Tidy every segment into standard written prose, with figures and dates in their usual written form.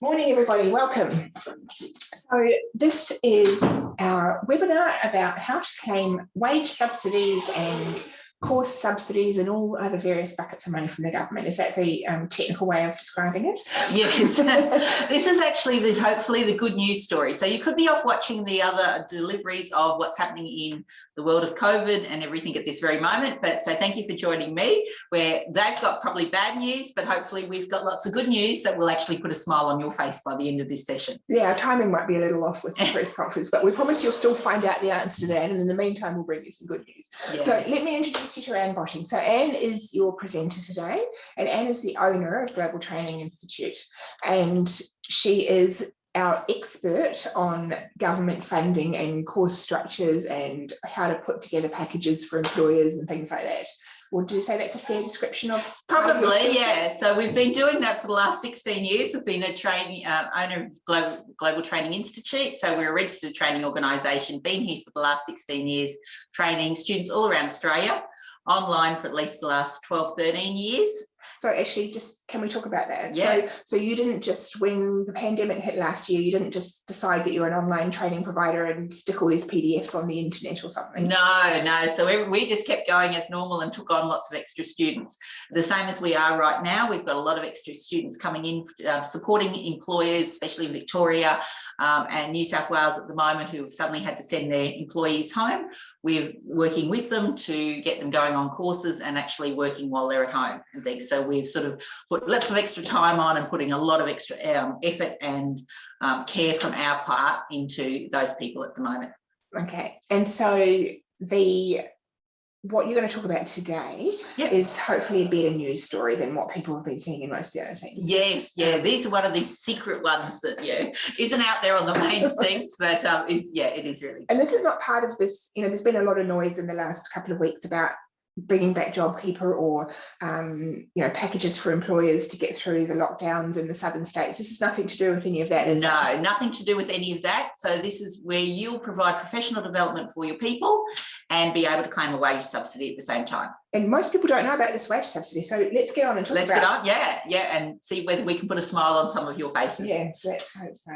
Morning, everybody. Welcome. So this is our webinar about how to claim wage subsidies and course subsidies and all other various buckets of money from the government. Is that the technical way of describing it? Yes. This is actually hopefully the good news story. So you could be off watching the other deliveries of what's happening in the world of COVID and everything at this very moment. But so thank you for joining me, where they've got probably bad news, but hopefully we've got lots of good news that will actually put a smile on your face by the end of this session. Yeah, our timing might be a little off with the press conference, but we promise you'll still find out the answer to that. And in the meantime, we'll bring you some good news. Yeah. So let me introduce you to Anne Botting. So Anne is your presenter today, and Anne is the owner of Global Training Institute, and she is our expert on government funding and course structures and how to put together packages for employers and things like that. Would you say that's a fair description of? Probably, yeah. So we've been doing that for the last 16 years. We've been a training owner of Global Training Institute. So we're a registered training organisation, been here for the last 16 years, training students all around Australia, online for at least the last 12, 13 years. So actually, just can we talk about that? Yeah. So you didn't just, when the pandemic hit last year, you didn't just decide that you're an online training provider and stick all these PDFs on the internet or something? No. So we just kept going as normal and took on lots of extra students. The same as we are right now. We've got a lot of extra students coming in, supporting employers, especially in Victoria and New South Wales at the moment, who have suddenly had to send their employees home. We're working with them to get them going on courses and actually working while they're at home and things. So we've sort of put lots of extra time on and putting a lot of extra effort and care from our part into those people at the moment. Okay, and so what you're going to talk about today is hopefully a better news story than what people have been seeing in most of the other things. Yes, yeah, these are one of these secret ones that isn't out there on the main things, but it is really good. And this is not part of this, there's been a lot of noise in the last couple of weeks about bringing back JobKeeper or packages for employers to get through the lockdowns in the southern states. This is nothing to do with any of that, is it? No, nothing to do with any of that. So this is where you'll provide professional development for your people and be able to claim a wage subsidy at the same time. And most people don't know about this wage subsidy, so let's get on and talk about it. Let's get on, and see whether we can put a smile on some of your faces. Yes, let's hope so.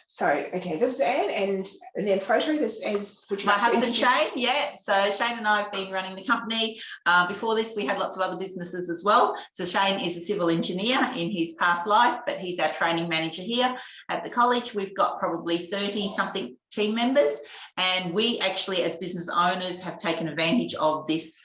So, okay, this is Anne, and then photo, this is... My husband, Shane, So Shane and I have been running the company. Before this, we had lots of other businesses as well. So Shane is a civil engineer in his past life, but he's our training manager here at the college. We've got probably 30-something team members, and we actually, as business owners, have taken advantage of this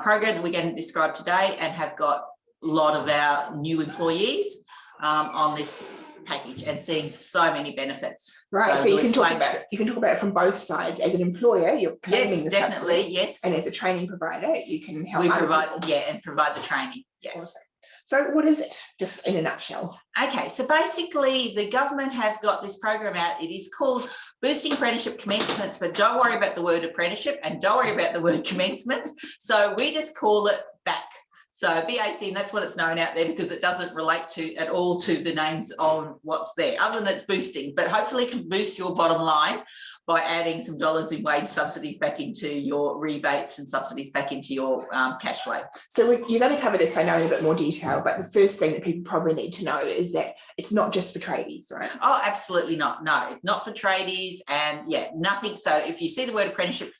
program that we're going to describe today and have got a lot of our new employees on this package and seeing so many benefits. Right, so you can talk about it. You can talk about it from both sides. As an employer, you're claiming the subsidy. Yes. And as a training provider, you can help. We provide, and provide the training. Yeah. Awesome. So what is it, just in a nutshell? Okay, so basically the government have got this program out. It is called Boosting Apprenticeship Commencements, but don't worry about the word apprenticeship and don't worry about the word commencements. So we just call it BAC. So BAC, and that's what it's known out there because it doesn't relate at all to the names of what's there, other than it's boosting, but hopefully it can boost your bottom line by adding some dollars in wage subsidies back into your rebates and subsidies back into your cash flow. So you're going to cover this, I know, in a bit more detail, but the first thing that people probably need to know is that it's not just for tradies, right? Oh, absolutely not. No, not for tradies, and nothing. So if you see the word apprenticeship,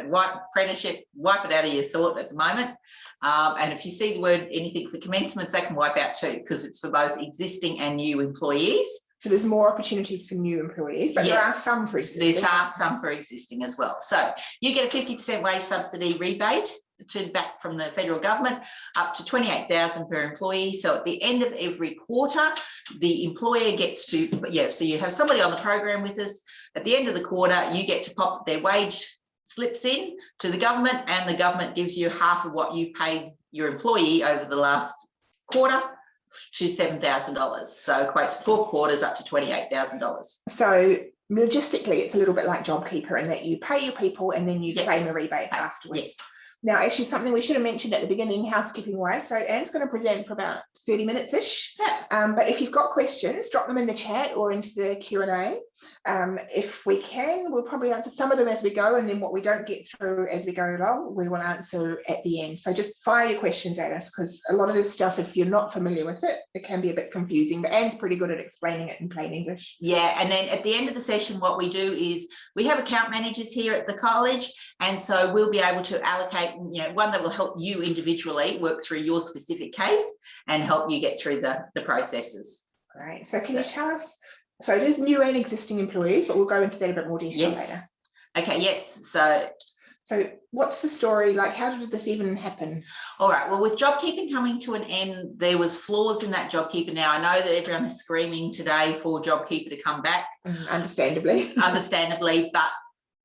wipe it out of your thought at the moment. And if you see the word anything for commencements, that can wipe out too, because it's for both existing and new employees. So there's more opportunities for new employees, but there are some for existing. There are some for existing as well. So you get a 50% wage subsidy rebate back from the federal government, up to $28,000 per employee. So at the end of every quarter, the employer gets to, so you have somebody on the program with us. At the end of the quarter, you get to pop their wage slips in to the government, and the government gives you half of what you paid your employee over the last quarter to $7,000. So equates 4 quarters up to $28,000. So logistically, it's a little bit like JobKeeper in that you pay your people and then you claim a rebate afterwards. Yes. Now, actually, something we should have mentioned at the beginning, housekeeping wise. So Anne's going to present for about 30 minutes-ish. Yeah. But if you've got questions, drop them in the chat or into the Q&A. If we can, we'll probably answer some of them as we go, and then what we don't get through as we go along, we will answer at the end. So just fire your questions at us, because a lot of this stuff, if you're not familiar with it, it can be a bit confusing, but Anne's pretty good at explaining it in plain English. Yeah, and then at the end of the session, what we do is we have account managers here at the college, and so we'll be able to allocate, one that will help you individually work through your specific case and help you get through the processes. Right. So can you tell us, so it is new and existing employees, but we'll go into that in a bit more detail later. Okay, yes. So what's the story? Like, how did this even happen? All right. Well, with JobKeeper coming to an end, there was flaws in that JobKeeper. Now, I know that everyone is screaming today for JobKeeper to come back. Understandably. Understandably, but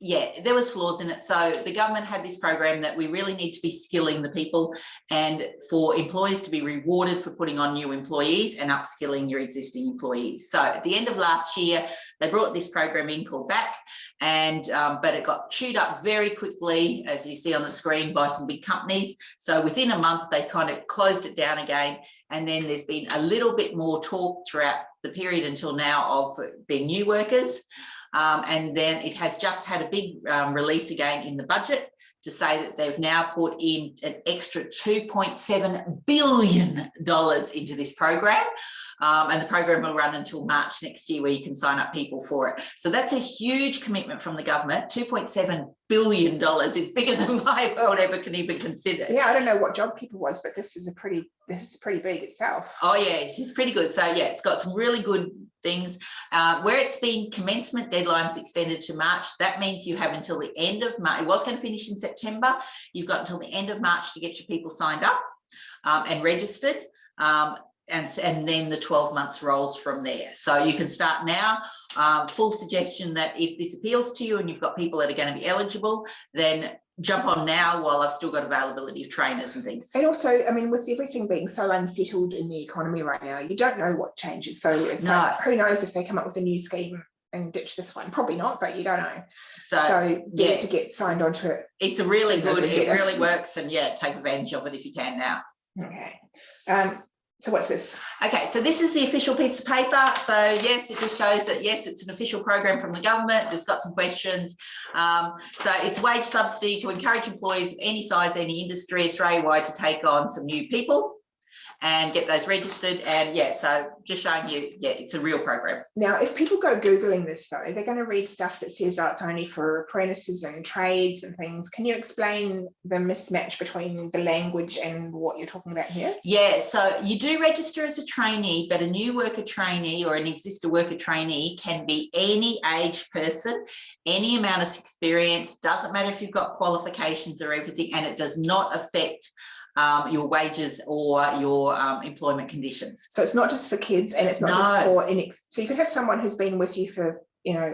yeah, there was flaws in it. So the government had this program that we really need to be skilling the people, and for employers to be rewarded for putting on new employees and upskilling your existing employees. So at the end of last year, they brought this program in called Back, and but it got chewed up very quickly, as you see on the screen, by some big companies. So within a month, they kind of closed it down again. And then there's been a little bit more talk throughout the period until now of being new workers. And then it has just had a big release again in the budget to say that they've now put in an extra $2.7 billion into this program. And the program will run until March next year, where you can sign up people for it. So that's a huge commitment from the government. $2.7 billion is bigger than my world ever can even consider. Yeah, I don't know what JobKeeper was, but this is pretty big itself. Oh yeah, it's pretty good. So yeah, it's got some really good things. Where it's been commencement deadlines extended to March, that means you have until the end of March. It was going to finish in September. You've got until the end of March to get your people signed up and registered. And then the 12 months rolls from there. So you can start now. Full suggestion that if this appeals to you and you've got people that are going to be eligible, then jump on now while I've still got availability of trainers and things. And also, I mean, with everything being so unsettled in the economy right now, you don't know what changes. So it's like, who knows if they come up with a new scheme and ditch this one? Probably not, but you don't know. So yeah, to get signed onto it. It's a really good, it really works, and yeah, take advantage of it if you can now. Okay. So what's this? Okay, so this is the official piece of paper. So yes, it just shows that yes, it's an official program from the government. It's got some questions. So it's wage subsidy to encourage employees of any size, any industry, Australia-wide, to take on some new people and get those registered. And yeah, so just showing you, yeah, it's a real program. Now, if people go Googling this though, they're going to read stuff that says it's only for apprentices and trades and things. Can you explain the mismatch between the language and what you're talking about here? Yeah, so you do register as a trainee, but a new worker trainee or an existing worker trainee can be any age person, any amount of experience, doesn't matter if you've got qualifications or everything, and it does not affect your wages or your employment conditions. So it's not just for kids, and it's not just for so you could have someone who's been with you for,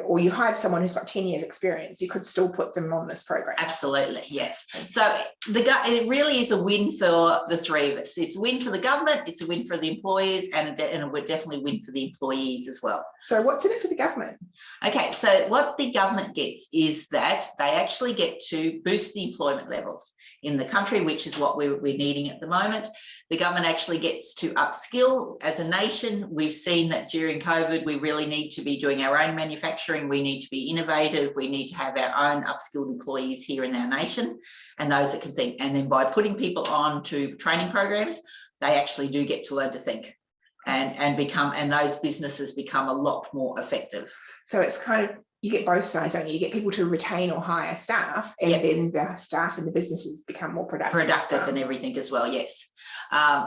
or you hired someone who's got 10 years experience, you could still put them on this program. Absolutely, yes. So it really is a win for the three of us. It's a win for the government, it's a win for the employers, and it would definitely win for the employees as well. So what's in it for the government? Okay, so what the government gets is that they actually get to boost the employment levels in the country, which is what we're needing at the moment. The government actually gets to upskill as a nation. We've seen that during COVID, we really need to be doing our own manufacturing. We need to be innovative. We need to have our own upskilled employees here in our nation, and those that can think. And then by putting people on to training programs, they actually do get to learn to think and those businesses become a lot more effective. So it's kind of, you get both sides, don't you? You get people to retain or hire staff, and then the staff and the businesses become more productive. And everything as well, yes.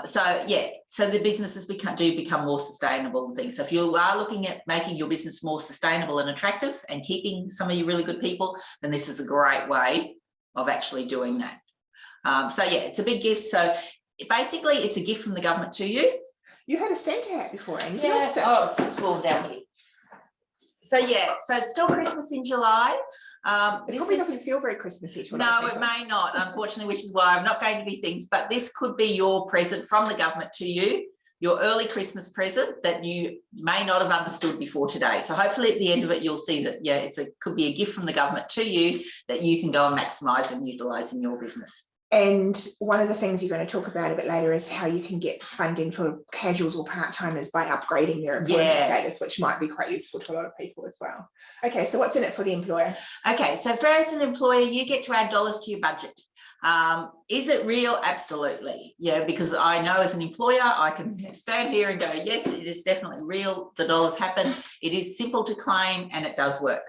So the businesses do become more sustainable and things. So if you are looking at making your business more sustainable and attractive and keeping some of your really good people, then this is a great way of actually doing that. It's a big gift. So basically it's a gift from the government to you. You had a Santa hat before, and it's fallen down here. So it's still Christmas in July. It probably doesn't feel very Christmassy. No, it may not, unfortunately, which is why I'm not going to be things, but this could be your present from the government to you, your early Christmas present that you may not have understood before today. So hopefully at the end of it, you'll see that, could be a gift from the government to you that you can go and maximise and utilise in your business. And one of the things you're going to talk about a bit later is how you can get funding for casuals or part-timers by upgrading their employment status, which might be quite useful to a lot of people as well. Okay, so what's in it for the employer? Okay, so for as an employer, you get to add dollars to your budget. Is it real? Absolutely. Yeah, because I know as an employer, I can stand here and go, yes, it is definitely real. The dollars happen. It is simple to claim and it does work.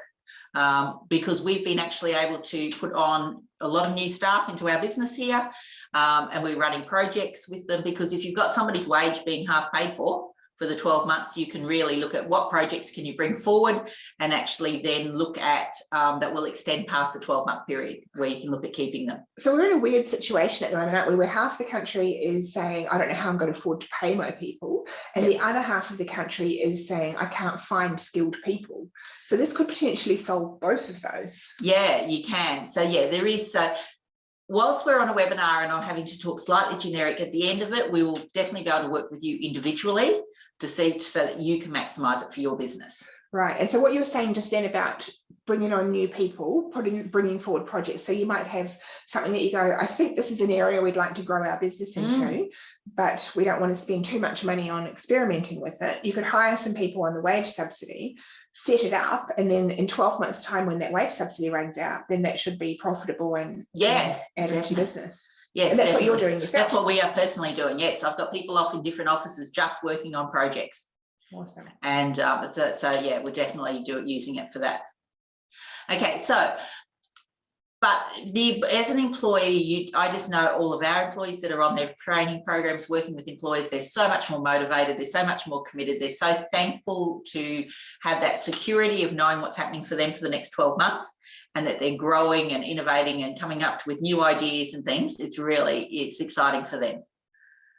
Because we've been actually able to put on a lot of new staff into our business here, and we're running projects with them, because if you've got somebody's wage being half paid for the 12 months, you can really look at what projects can you bring forward and actually then look at that will extend past the 12-month period where you can look at keeping them. So we're in a weird situation at the moment, aren't we, where half the country is saying, I don't know how I'm going to afford to pay my people, and the other half of the country is saying, I can't find skilled people. So this could potentially solve both of those. Yeah, you can. So yeah, there is. Whilst we're on a webinar and I'm having to talk slightly generic, at the end of it, we will definitely be able to work with you individually to see so that you can maximise it for your business. Right. And so what you were saying just then about bringing on new people, bringing forward projects. So you might have something that you go, I think this is an area we'd like to grow our business into, but we don't want to spend too much money on experimenting with it. You could hire some people on the wage subsidy, set it up, and then in 12 months' time, when that wage subsidy runs out, then that should be profitable and added to business. Yes, and that's what you're doing yourself. That's what we are personally doing. Yes, I've got people off in different offices just working on projects. Awesome. And so yeah, we're definitely using it for that. Okay, so but as an employee, I just know all of our employees that are on their training programs working with employers, they're so much more motivated, they're so much more committed, they're so thankful to have that security of knowing what's happening for them for the next 12 months, and that they're growing and innovating and coming up with new ideas and things. It's exciting for them.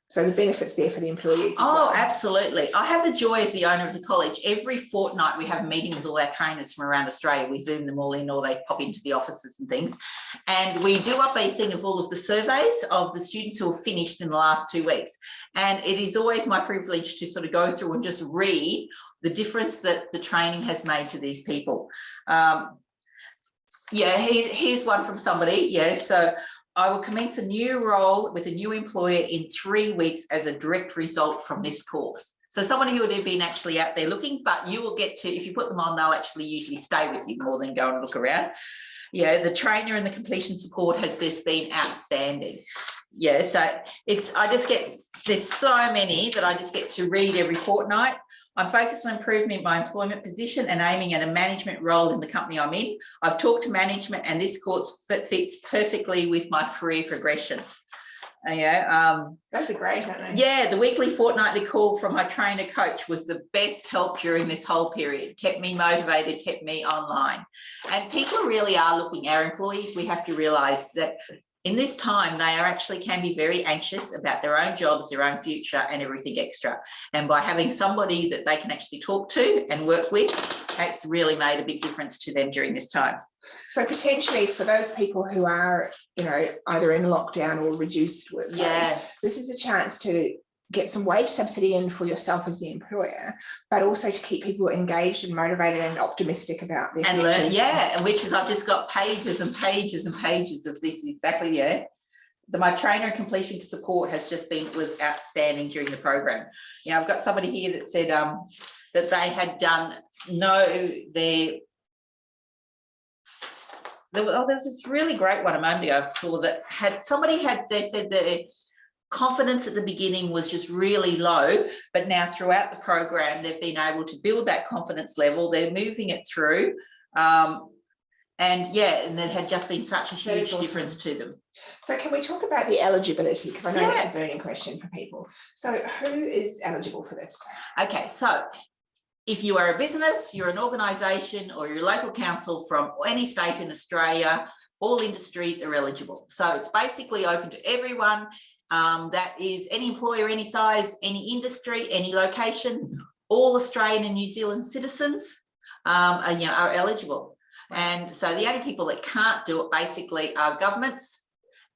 So the benefits there for the employees as well. Absolutely. I have the joy as the owner of the college. Every fortnight we have a meeting with all our trainers from around Australia. We Zoom them all in, or they pop into the offices and things. And we do up a thing of all of the surveys of the students who have finished in the last 2 weeks. And it is always my privilege to sort of go through and just read the difference that the training has made to these people. Here's one from somebody. So I will commence a new role with a new employer in 3 weeks as a direct result from this course. So somebody who would have been actually out there looking, but you will get to, if you put them on, they'll actually usually stay with you more than go and look around. The trainer and the completion support has just been outstanding. So there's so many that I just get to read every fortnight. I'm focused on improving my employment position and aiming at a management role in the company I'm in. I've talked to management and this course fits perfectly with my career progression. That's a great, aren't they? The weekly fortnightly call from my trainer coach was the best help during this whole period. Kept me motivated, kept me online. And people really are looking, our employees, we have to realise that in this time, they can be very anxious about their own jobs, their own future and everything extra. And by having somebody that they can actually talk to and work with, that's really made a big difference to them during this time. So potentially for those people who are, either in lockdown or reduced work, this is a chance to get some wage subsidy in for yourself as the employer, but also to keep people engaged and motivated and optimistic about their and futures. Learn, which is I've just got pages and pages and pages of this exactly. My trainer completion support was outstanding during the program. I've got somebody here that said that they had done there's this really great one a moment ago I saw that they said that confidence at the beginning was just really low, but now throughout the program they've been able to build that confidence level. They're moving it through, and there had just been such a huge difference to them. So can we talk about the eligibility, because I know that's a burning question for people. So who is eligible for this? Okay, so if you are a business, you're an organisation or your local council from any state in Australia, all industries are eligible. So it's basically open to everyone. That is any employer, any size, any industry, any location. All Australian and New Zealand citizens are eligible. And so the only people that can't do it basically are governments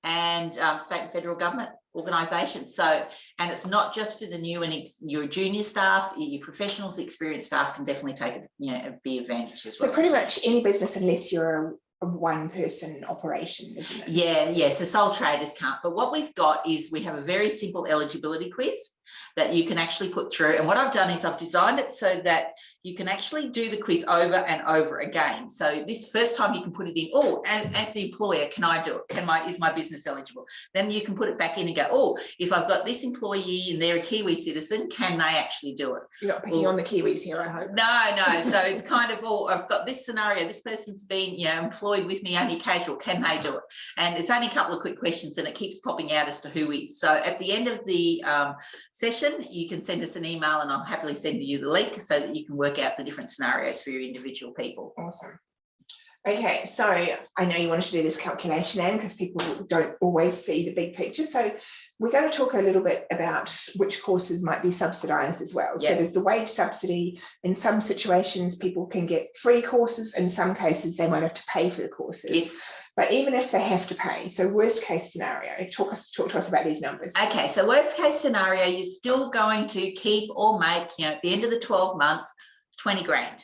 and state and federal government organisations. So, and it's not just for the new and your junior staff, your professionals, experienced staff can definitely take it, be advantage as well. So pretty much any business, unless you're a one-person operation, isn't it? Yeah. So sole traders can't. But what we've got is we have a very simple eligibility quiz that you can actually put through. And what I've done is I've designed it so that you can actually do the quiz over and over again. So this first time you can put it in, oh, as the employer, can I do it? Is my business eligible? Then you can put it back in and go, oh, if I've got this employee and they're a Kiwi citizen, can they actually do it? You're not picking on the Kiwis here, I hope. No. So it's kind of, oh, I've got this scenario. This person's been, employed with me only casual. Can they do it? And it's only a couple of quick questions and it keeps popping out as to who is. So at the end of the session, you can send us an email and I'll happily send you the link so that you can work out the different scenarios for your individual people. Awesome. Okay, so I know you wanted to do this calculation, Anne, because people don't always see the big picture. So we're going to talk a little bit about which courses might be subsidised as well. Yep. So there's the wage subsidy. In some situations, people can get free courses. In some cases, they might have to pay for the courses. Yes. But even if they have to pay, so worst case scenario, talk to us about these numbers. Okay, so worst case scenario, you're still going to keep or make, at the end of the 12 months, 20 grand.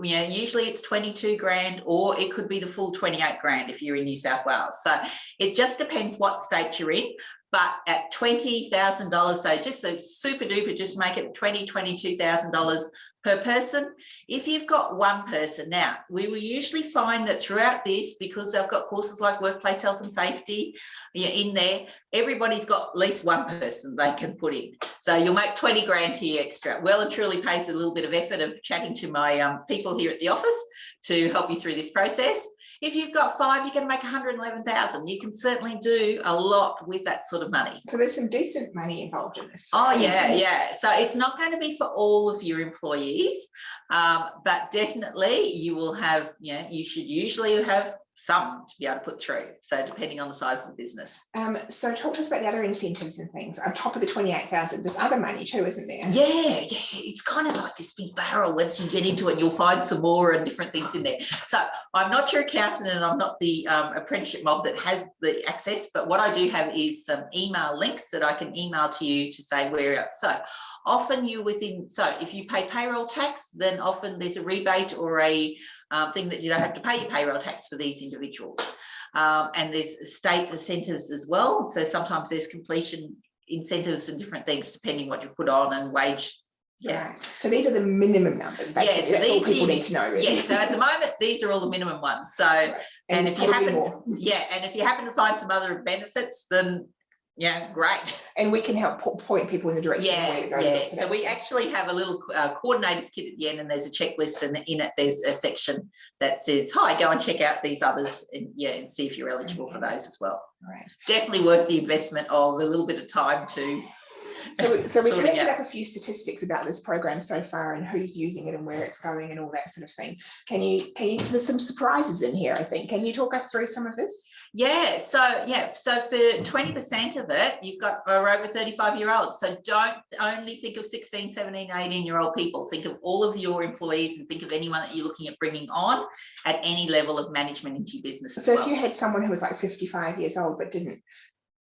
Usually it's 22 grand, or it could be the full 28 grand if you're in New South Wales. So it just depends what state you're in. But at $20,000, so just so super duper, just make it $22,000 per person. If you've got one person, now we will usually find that throughout this, because they've got courses like workplace health and safety in there, everybody's got at least one person they can put in. So you'll make 20 grand here extra. Well and truly pays a little bit of effort of chatting to my people here at the office to help you through this process. If you've got 5, you're going to make 111,000. You can certainly do a lot with that sort of money. So there's some decent money involved in this. Oh, yeah. So it's not going to be for all of your employees, but definitely you will have, you should usually have some to be able to put through. So depending on the size of the business. So talk to us about the other incentives and things on top of the 28,000. There's other money too, isn't there? Yeah. It's kind of like this big barrel. Once you get into it, you'll find some more and different things in there. So I'm not your accountant and I'm not the apprenticeship mob that has the access, but what I do have is some email links that I can email to you to say where. So often so if you pay payroll tax, then often there's a rebate or a thing that you don't have to pay your payroll tax for these individuals. And there's state incentives as well. So sometimes there's completion incentives and different things depending what you put on and wage. Yeah. Right. So these are the minimum numbers. Basically. Yeah. So that's all people need to know. Really. Yeah. So at the moment, these are all the minimum ones. So, right. and if you happen to find some other benefits, then great. And we can help point people in the direction of where to go. Yeah. So we actually have a little coordinators kit at the end, and there's a checklist, and in it there's a section that says, "Hi, go and check out these others, and see if you're eligible for those as well." Right. Definitely worth the investment of a little bit of time to. So we collected up a few statistics about this program so far and who's using it and where it's going and all that sort of thing. Can you there's some surprises in here, I think. Can you talk us through some of this? Yeah, so for 20% of it, you've got over 35-year-olds. So don't only think of 16, 17, 18-year-old people. Think of all of your employees and think of anyone that you're looking at bringing on at any level of management into your business as well. So if you had someone who was like 55 years old but didn't,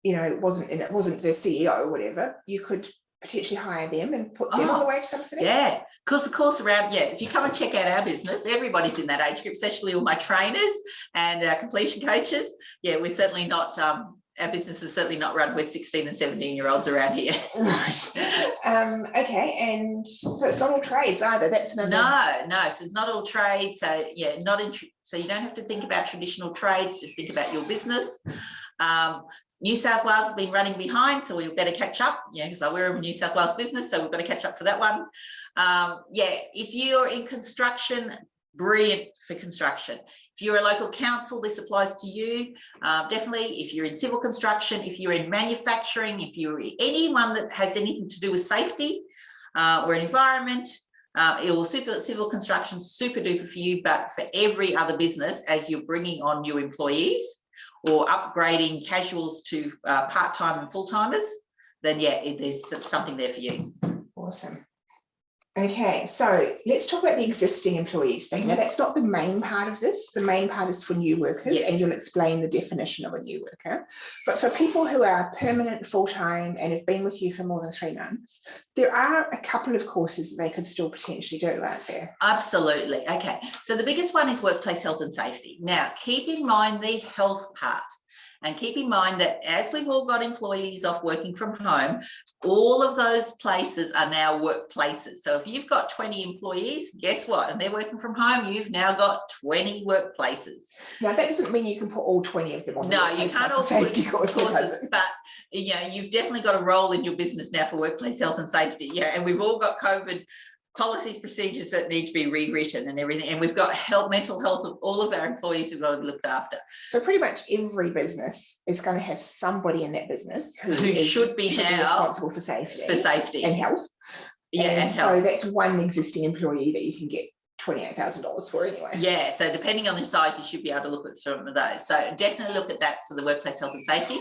wasn't the CEO or whatever, you could potentially hire them and put them on the wage subsidy? Yeah, because of course if you come and check out our business, everybody's in that age group, especially all my trainers and our completion coaches. Yeah, we're certainly not, our business is certainly not run with 16 and 17-year-olds around here. Right. Okay, and so it's not all trades either. That's another. No. So it's not all trades. So so you don't have to think about traditional trades. Just think about your business. New South Wales has been running behind, so we've better catch up. Because we're a New South Wales business, so we've got to catch up for that one. If you're in construction, brilliant for construction. If you're a local council, this applies to you. Definitely, if you're in civil construction, if you're in manufacturing, if you're anyone that has anything to do with safety or an environment, civil construction, super duper for you. But for every other business, as you're bringing on new employees, or upgrading casuals to part-time and full-timers, then there's something there for you. Awesome. Okay, so let's talk about the existing employees thing. Now, that's not the main part of this. The main part is for new workers, Yes. and you'll explain the definition of a new worker. But for people who are permanent, full-time, and have been with you for more than 3 months, there are a couple of courses that they could still potentially do, aren't there? Absolutely. Okay, so the biggest one is workplace health and safety. Now, keep in mind the health part. And keep in mind that as we've all got employees off working from home, all of those places are now workplaces. So if you've got 20 employees, guess what? And they're working from home, you've now got 20 workplaces. Now, that doesn't mean you can put all 20 of them on. No, you can't all safety put courses, but you've definitely got a role in your business now for workplace health and safety. Yeah, and we've all got COVID policies, procedures that need to be rewritten and everything, and we've got mental health of all of our employees who've got to be looked after. So pretty much every business is going to have somebody in that business who should be responsible for safety and health. Yeah, and health. So that's one existing employee that you can get $28,000 for anyway. Yeah, so depending on the size, you should be able to look at some of those. So definitely look at that for the workplace health and safety.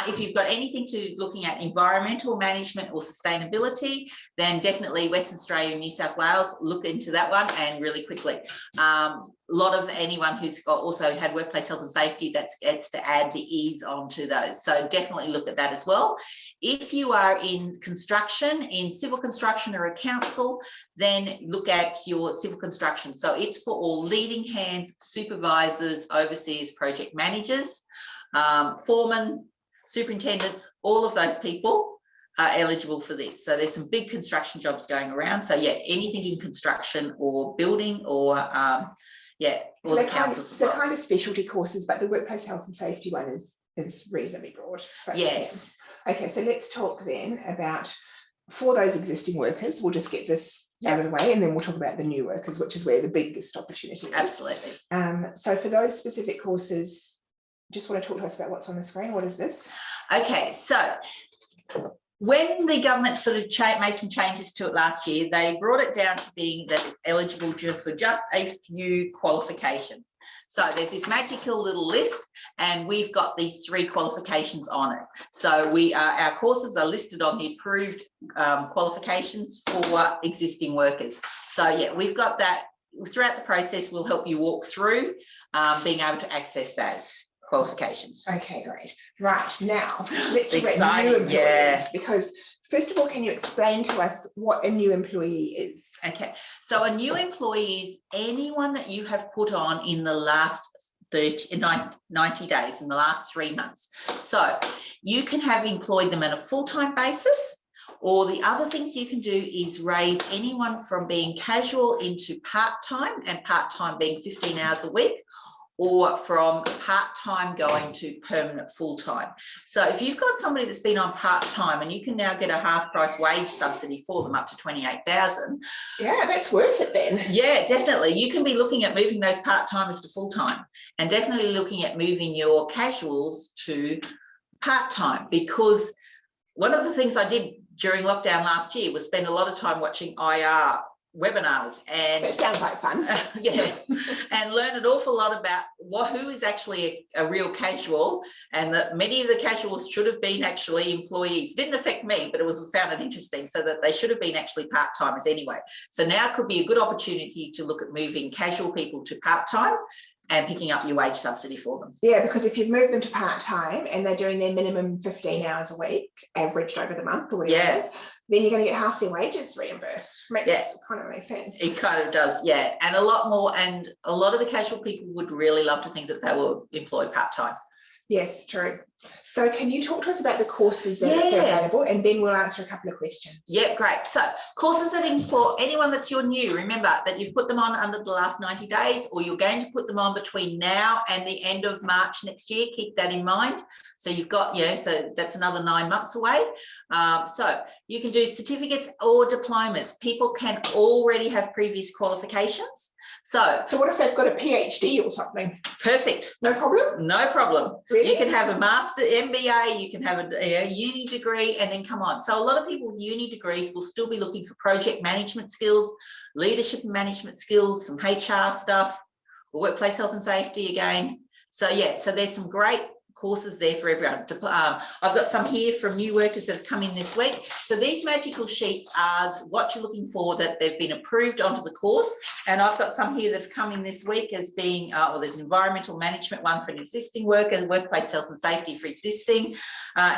If you've got anything to looking at environmental management or sustainability, then definitely Western Australia and New South Wales, look into that one and really quickly. A lot of anyone who's got also had workplace health and safety, it's to add the E's onto those. So definitely look at that as well. If you are in construction, in civil construction or a council, then look at your civil construction. So it's for all leading hands, supervisors, overseers, project managers, foremen, superintendents, all of those people are eligible for this. So there's some big construction jobs going around. So yeah, anything in construction or building or so the councils. So kind of specialty courses, but the workplace health and safety one is reasonably broad. Yes. Okay, so let's talk then about, for those existing workers, we'll just get this out of the way, and then we'll talk about the new workers, which is where the biggest opportunity is. Absolutely. So for those specific courses, just want to talk to us about what's on the screen. What is this? Okay, so when the government sort of made some changes to it last year, they brought it down to being that it's eligible for just a few qualifications. So there's this magical little list, and we've got these 3 qualifications on it. So our courses are listed on the approved qualifications for existing workers. So yeah, we've got that. Throughout the process, we'll help you walk through being able to access those qualifications. Okay, great. Right, now let's talk about new employees, because first of all, can you explain to us what a new employee is? Okay, so a new employee is anyone that you have put on in the last 90 days, in the last 3 months. So you can have employed them on a full-time basis, or the other things you can do is raise anyone from being casual into part-time, and part-time being 15 hours a week, or from part-time going to permanent full-time. So if you've got somebody that's been on part-time, and you can now get a half-price wage subsidy for them up to $28,000. Yeah, that's worth it then. Yeah, definitely. You can be looking at moving those part-timers to full-time, and definitely looking at moving your casuals to part-time, because one of the things I did during lockdown last year was spend a lot of time watching IR webinars, and that sounds like fun. Yeah, and learn an awful lot about who is actually a real casual, and that many of the casuals should have been actually employees. Didn't affect me, but found it interesting, so that they should have been actually part-timers anyway. So now could be a good opportunity to look at moving casual people to part-time and picking up your wage subsidy for them. Yeah, because if you've moved them to part-time and they're doing their minimum 15 hours a week, averaged over the month or whatever it is, then you're going to get half their wages reimbursed. Kind of makes sense. It kind of does, yeah. And a lot more, and a lot of the casual people would really love to think that they were employed part-time. Yes, true. So can you talk to us about the courses that are available, and then we'll answer a couple of questions. Yeah, great. So courses that for anyone that's new, remember that you've put them on under the last 90 days, or you're going to put them on between now and the end of March next year. Keep that in mind. So you've got, so that's another 9 months away. So you can do certificates or diplomas. People can already have previous qualifications. So what if they've got a PhD or something? Perfect. No problem? No problem. Really? You can have a master MBA, you can have a uni degree, and then come on. So a lot of people with uni degrees will still be looking for project management skills, leadership and management skills, some HR stuff, workplace health and safety again. So yeah, so there's some great courses there for everyone. I've got some here from new workers that have come in this week. So these magical sheets are what you're looking for, that they've been approved onto the course. And I've got some here that have come in this week as being, there's an environmental management one for an existing worker, workplace health and safety for existing.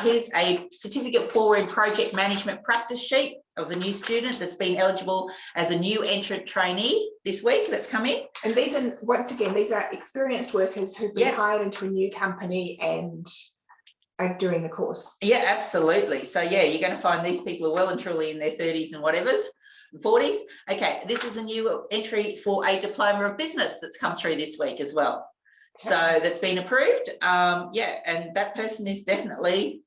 Here's a certificate for in project management practice sheet of the new student that's been eligible as a new entrant trainee this week that's come in. And these are, once again, these are experienced workers who've been hired into a new company and are doing the course. Yeah, absolutely. So yeah, you're going to find these people are well and truly in their 30s and whatevers, 40s. Okay, this is a new entry for a diploma of business that's come through this week as well. Okay. So that's been approved. Yeah, and that person is definitely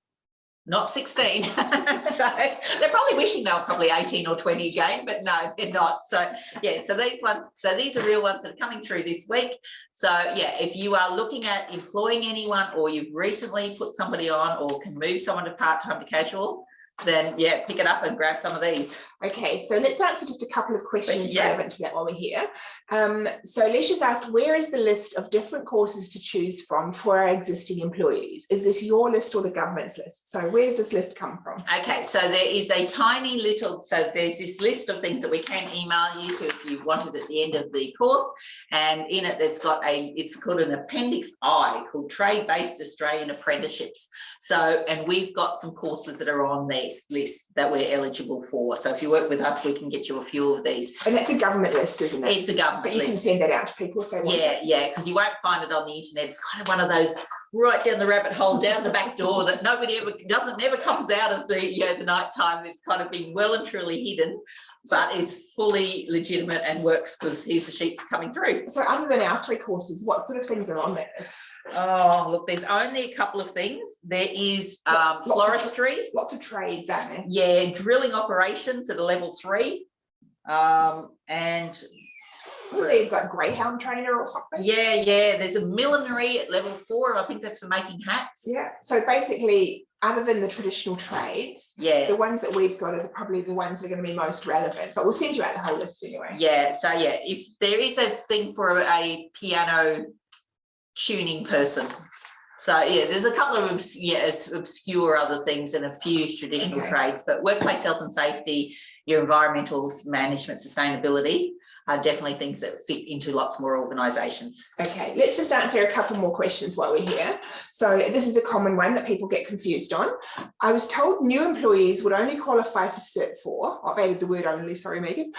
not 16. So they're probably wishing they were probably 18 or 20 again, but no, they're not. So yeah, so these are real ones that are coming through this week. So yeah, if you are looking at employing anyone, or you've recently put somebody on, or can move someone to part-time to casual, then yeah, pick it up and grab some of these. Okay, so let's answer just a couple of questions relevant to that while we're here. So Leisha's asked, where is the list of different courses to choose from for our existing employees? Is this your list or the government's list? So where's this list come from? Okay, so there is a tiny little, so there's this list of things that we can email you to if you want it at the end of the course, and in it there's got it's called an Appendix I called Trade-Based Australian Apprenticeships. So, and we've got some courses that are on this list that we're eligible for. So if you work with us, we can get you a few of these. And that's a government list, isn't it? It's a government list. You can send that out to people if they want. Yeah, because you won't find it on the internet. It's kind of one of those right down the rabbit hole, down the back door that nobody never comes out of the night time. It's kind of been well and truly hidden, but it's fully legitimate and works because here's the sheets coming through. So other than our 3 courses, what sort of things are on that list? Oh, look, there's only a couple of things. There is floristry. Lots of trades, aren't there? Yeah, drilling operations at a level 3. And it's like greyhound trainer or something. Yeah, there's a millinery at level 4. I think that's for making hats. Yeah, so basically, other than the traditional trades, the ones that we've got are probably the ones that are going to be most relevant, but we'll send you out the whole list anyway. Yeah, so yeah, if there is a thing for a piano tuning person. So yeah, there's a couple of obscure other things and a few traditional trades, but workplace health and safety, your environmental management, sustainability are definitely things that fit into lots more organisations. Okay, let's just answer a couple more questions while we're here. So this is a common one that people get confused on. I was told new employees would only qualify for Cert 4, I've added the word only, sorry Megan,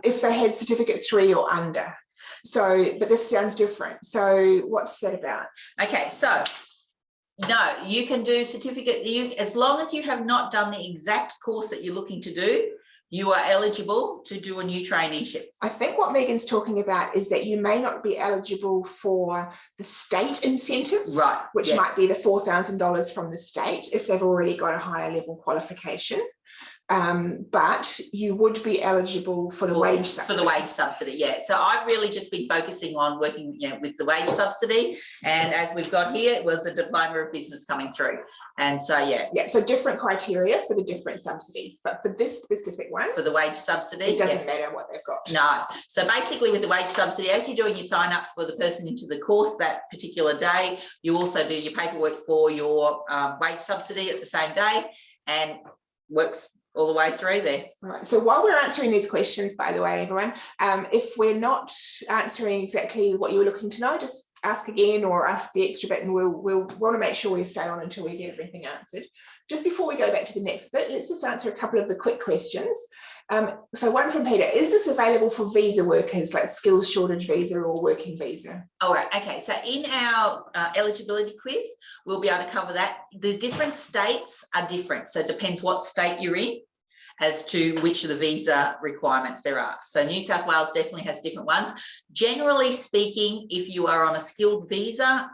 if they had Certificate 3 or under. So, but this sounds different. So what's that about? Okay, so no, you can do certificate, as long as you have not done the exact course that you're looking to do, you are eligible to do a new traineeship. I think what Megan's talking about is that you may not be eligible for the state incentives, right? Which might be the $4,000 from the state if they've already got a higher level qualification. But you would be eligible for the wage subsidy. For the wage subsidy, yeah. So I've really just been focusing on working with the wage subsidy, and as we've got here, it was a diploma of business coming through, and so yeah, so different criteria for the different subsidies, but for this specific one, for the wage subsidy, it doesn't matter what they've got. No. So basically, with the wage subsidy, as you're doing your sign up for the person into the course that particular day, you also do your paperwork for your wage subsidy at the same day, and works all the way through there. Right. So while we're answering these questions, by the way, everyone, if we're not answering exactly what you were looking to know, just ask again or ask the extra bit, and we'll want to make sure we stay on until we get everything answered. Just before we go back to the next bit, let's just answer a couple of the quick questions. So one from Peter, is this available for visa workers, like skills shortage visa or working visa? All right, okay, so in our eligibility quiz, we'll be able to cover that. The different states are different, so it depends what state you're in as to which of the visa requirements there are. So New South Wales definitely has different ones. Generally speaking, if you are on a skilled visa,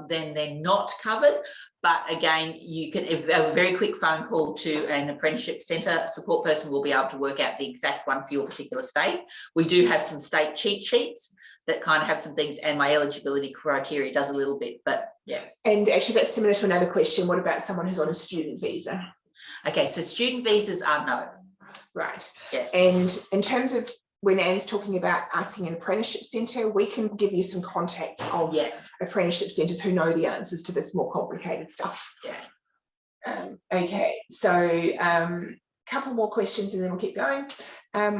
then they're not covered. But again, you can, a very quick phone call to an apprenticeship centre support person will be able to work out the exact one for your particular state. We do have some state cheat sheets that kind of have some things, and my eligibility criteria does a little bit, but yeah. And actually that's similar to another question. What about someone who's on a student visa? Okay, so student visas are no. Right. Yeah. And in terms of when Anne's talking about asking an apprenticeship centre, we can give you some contacts of apprenticeship centres who know the answers to this more complicated stuff. Okay, so couple more questions and then we'll keep going.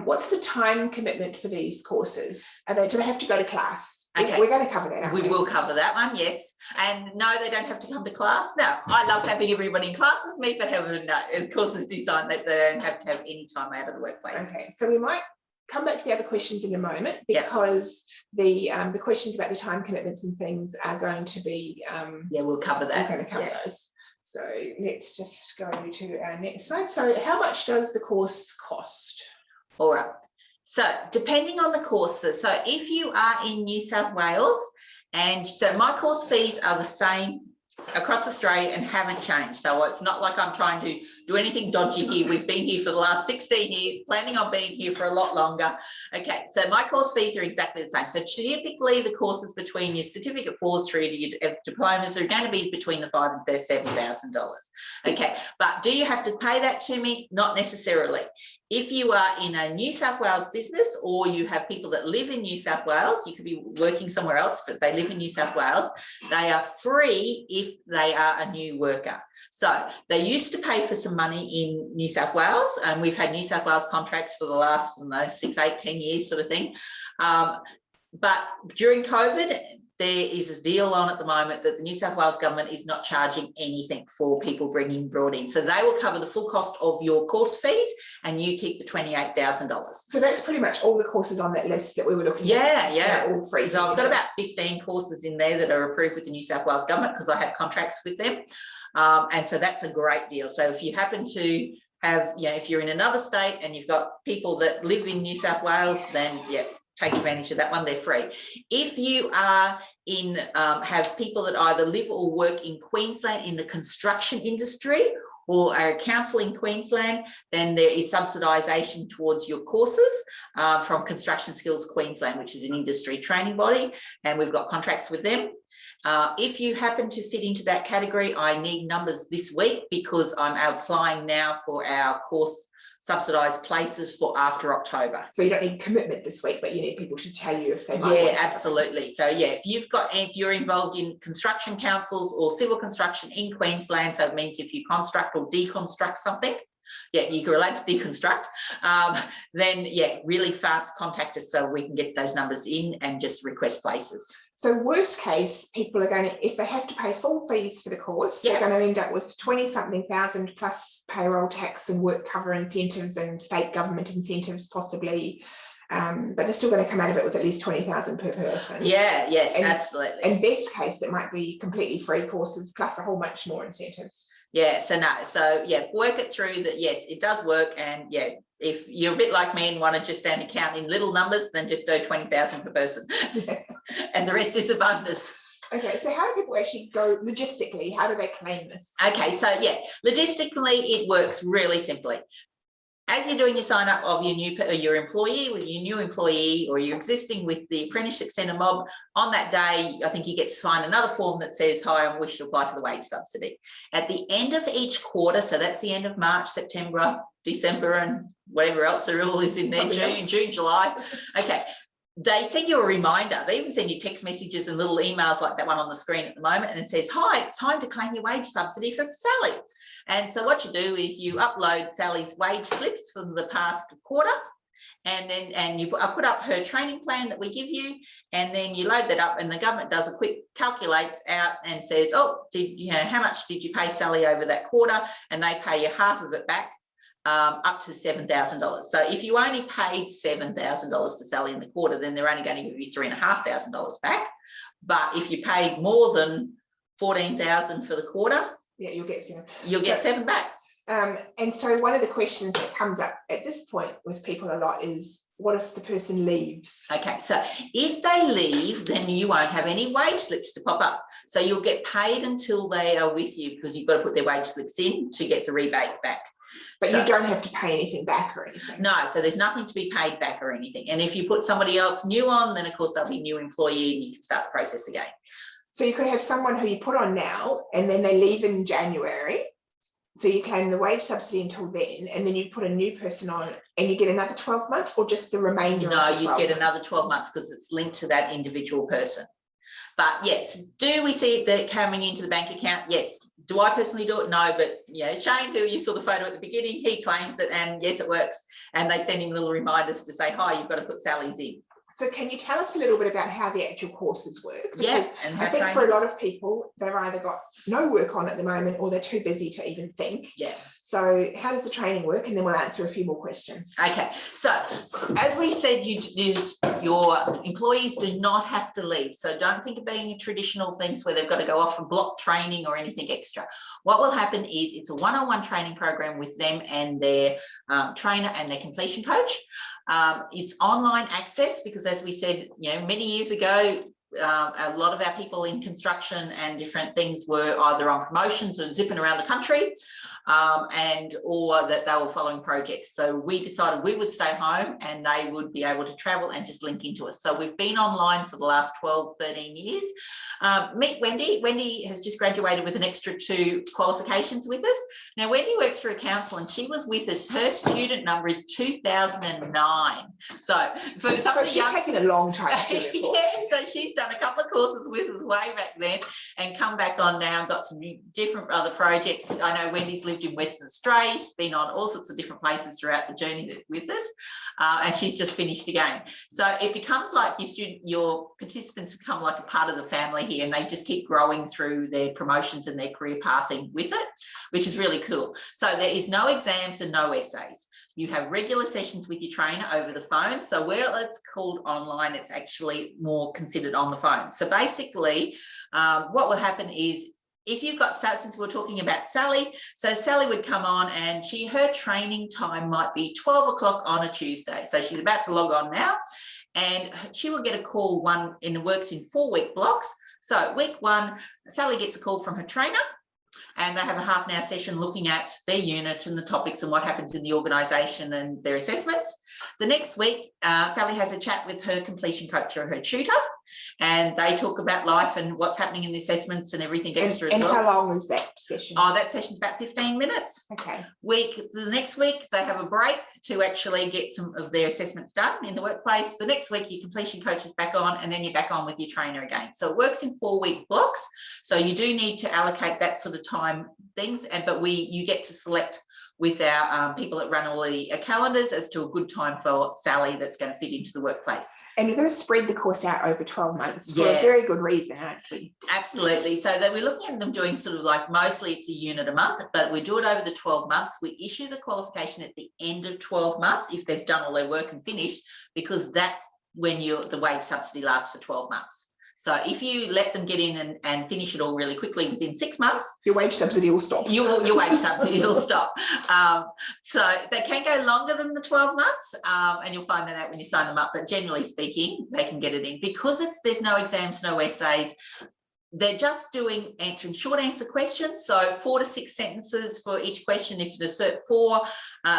What's the time commitment for these courses? Do they have to go to class? Okay. We're going to cover that. We will cover that one, yes. And no, they don't have to come to class. No, I love having everybody in class with me, but the course is designed that they don't have to have any time out of the workplace. Okay, so we might come back to the other questions in a moment, because the questions about the time commitments and things are going to be we'll cover that. We're going to cover those. So let's just go to our next slide. So how much does the course cost? All right. So depending on the courses, so if you are in New South Wales, and so my course fees are the same across Australia and haven't changed. So it's not like I'm trying to do anything dodgy here. We've been here for the last 16 years, planning on being here for a lot longer. Okay, so my course fees are exactly the same. So typically the courses between your certificate 4s through to your diplomas are going to be between the $5,000 and $7,000. Okay, but do you have to pay that to me? Not necessarily. If you are in a New South Wales business, or you have people that live in New South Wales, you could be working somewhere else, but they live in New South Wales, they are free if they are a new worker. So they used to pay for some money in New South Wales, and we've had New South Wales contracts for the last 6, 8, 10 years sort of thing. But during COVID, there is a deal on at the moment that the New South Wales government is not charging anything for people brought in. So they will cover the full cost of your course fees and you keep the $28,000. So that's pretty much all the courses on that list that we were looking at. Yeah. All free. So I've got about 15 courses in there that are approved with the New South Wales government because I have contracts with them. And so that's a great deal. So if you happen to have, if you're in another state and you've got people that live in New South Wales, then take advantage of that one, they're free. If you are in, have people that either live or work in Queensland in the construction industry or are a council in Queensland, then there is subsidisation towards your courses from Construction Skills Queensland, which is an industry training body, and we've got contracts with them. If you happen to fit into that category, I need numbers this week because I'm applying now for our course subsidised places for after October. So you don't need commitment this week, but you need people to tell you if they might. Yeah, absolutely. So if you're involved in construction councils or civil construction in Queensland, so it means if you construct or deconstruct something, you're allowed to deconstruct, then really fast contact us so we can get those numbers in and just request places. So worst case, people are going to, if they have to pay full fees for the course, they're going to end up with 20-something thousand plus payroll tax and work cover incentives and state government incentives possibly. But they're still going to come out of it with at least 20,000 per person. Yes, absolutely. And best case, it might be completely free courses plus a whole bunch more incentives. Work it through that. Yes, it does work. And if you're a bit like me and want to just stand account in little numbers, then just do 20,000 per person. And the rest is a bonus. Okay, so how do people actually go logistically? How do they claim this? Okay, so logistically, it works really simply. As you're doing your sign up of your employee with your new employee or your existing with the apprenticeship centre mob, on that day, I think you get to sign another form that says, hi, I wish to apply for the wage subsidy. At the end of each quarter, so that's the end of March, September, December, and whatever else there all is in there, June, July. Okay. They send you a reminder. They even send you text messages and little emails like that one on the screen at the moment, and it says, hi, it's time to claim your wage subsidy for Sally. And so what you do is you upload Sally's wage slips from the past quarter, and then you put up her training plan that we give you, and then you load that up, and the government does a quick calculate out and says, oh, how much did you pay Sally over that quarter? And they pay you half of it back. Up to $7,000. So if you only paid $7,000 to Sally in the quarter, then they're only going to give you $3,500 back. But if you paid more than $14,000 for the quarter, you'll get $7. You'll get $7 back. And so one of the questions that comes up at this point with people a lot is, what if the person leaves? Okay, so if they leave, then you won't have any wage slips to pop up. So you'll get paid until they are with you, because you've got to put their wage slips in to get the rebate back. But you don't have to pay anything back or anything. No, so there's nothing to be paid back or anything. And if you put somebody else new on, then of course they'll be a new employee and you can start the process again. So you could have someone who you put on now and then they leave in January. So you claim the wage subsidy until then, and then you put a new person on and you get another 12 months, or just the remainder? No, of the you 12 get months? another 12 months because it's linked to that individual person. But yes, do we see it coming into the bank account? Yes. Do I personally do it? No, but Shane, who you saw the photo at the beginning, he claims it, and yes, it works. And they send him little reminders to say, hi, you've got to put Sally's in. So can you tell us a little bit about how the actual courses work? Because yes, and I think for a lot of people, they've either got no work on at the moment or they're too busy to even think. Yeah. So how does the training work? And then we'll answer a few more questions. Okay. So as we said, your employees do not have to leave. So don't think of being traditional things where they've got to go off for block training or anything extra. What will happen is it's a one-on-one training program with them and their trainer and their completion coach. It's online access because, as we said, many years ago, a lot of our people in construction and different things were either on promotions or zipping around the country, or that they were following projects. So we decided we would stay home and they would be able to travel and just link into us. So we've been online for the last 12, 13 years. Meet Wendy. Wendy has just graduated with an extra 2 qualifications with us. Now, Wendy works for a council and she was with us. Her student number is 2009. So for some of the she's taken a long time to do it. Yeah, so she's done a couple of courses with us way back then and come back on now and got some different other projects. I know Wendy's lived in Western Australia. She's been on all sorts of different places throughout the journey with us, and she's just finished again. So it becomes like your participants become like a part of the family here, and they just keep growing through their promotions and their career pathing with it, which is really cool. So there is no exams and no essays. You have regular sessions with your trainer over the phone. So where it's called online, it's actually more considered on the phone. So basically, what will happen is, if you've got, since we're talking about Sally, so Sally would come on and her training time might be 12 o'clock on a Tuesday. So she's about to log on now and she will get a call works in 4-week blocks. So week 1, Sally gets a call from her trainer and they have a half-an-hour session looking at their unit and the topics and what happens in the organisation and their assessments. The next week, Sally has a chat with her completion coach or her tutor, and they talk about life and what's happening in the assessments and everything extra as well. And how long is that session? Oh, that session's about 15 minutes. Okay. The next week, they have a break to actually get some of their assessments done in the workplace. The next week, your completion coach is back on, and then you're back on with your trainer again. So it works in 4-week blocks. So you do need to allocate that sort of time things, but you get to select with our people that run all the calendars as to a good time for Sally that's going to fit into the workplace. And you're going to spread the course out over 12 months for a very good reason, aren't we? Absolutely. So that we're looking at them doing sort of like, mostly it's a unit a month, but we do it over the 12 months. We issue the qualification at the end of 12 months if they've done all their work and finished, because that's when the wage subsidy lasts for 12 months. So if you let them get in and finish it all really quickly within 6 months, your wage subsidy will stop. Your wage subsidy will stop. So they can go longer than the 12 months, and you'll find that out when you sign them up. But generally speaking, they can get it in because there's no exams, no essays. They're just answering short answer questions. So 4 to 6 sentences for each question. If you're Cert 4,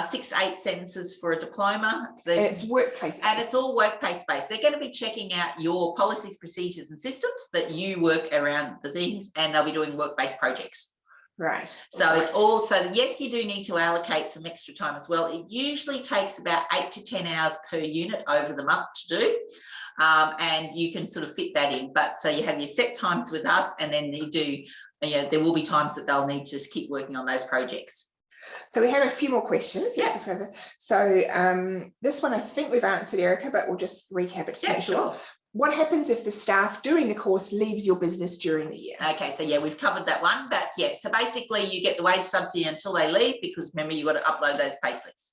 6 to 8 sentences for a diploma. And it's workplace. And it's all workplace based. They're going to be checking out your policies, procedures and systems that you work around the things, and they'll be doing work-based projects. Right. So it's also, yes, you do need to allocate some extra time as well. It usually takes about 8 to 10 hours per unit over the month to do. And you can sort of fit that in. But so you have your set times with us, and then there will be times that they'll need to just keep working on those projects. So we have a few more questions. Yeah. So this one I think we've answered, Erica, but we'll just recap it to make sure. Sure. What happens if the staff doing the course leaves your business during the year? Okay, so we've covered that one. But so basically you get the wage subsidy until they leave, because remember, you've got to upload those payslips.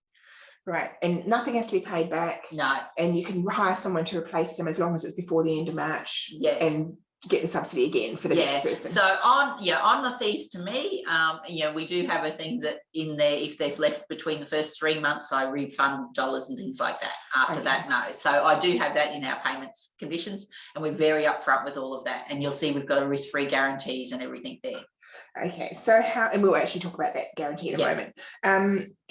Right, and nothing has to be paid back. No. And you can hire someone to replace them as long as it's before the end of March. Yes. And get the subsidy again for the next person. So on the fees to me, we do have a thing that in there, if they've left between the first 3 months, I refund dollars and things like that. After that, no. So I do have that in our payments conditions, and we're very upfront with all of that. And you'll see we've got a risk-free guarantees and everything there. Okay, so and we'll actually talk about that guarantee in a moment.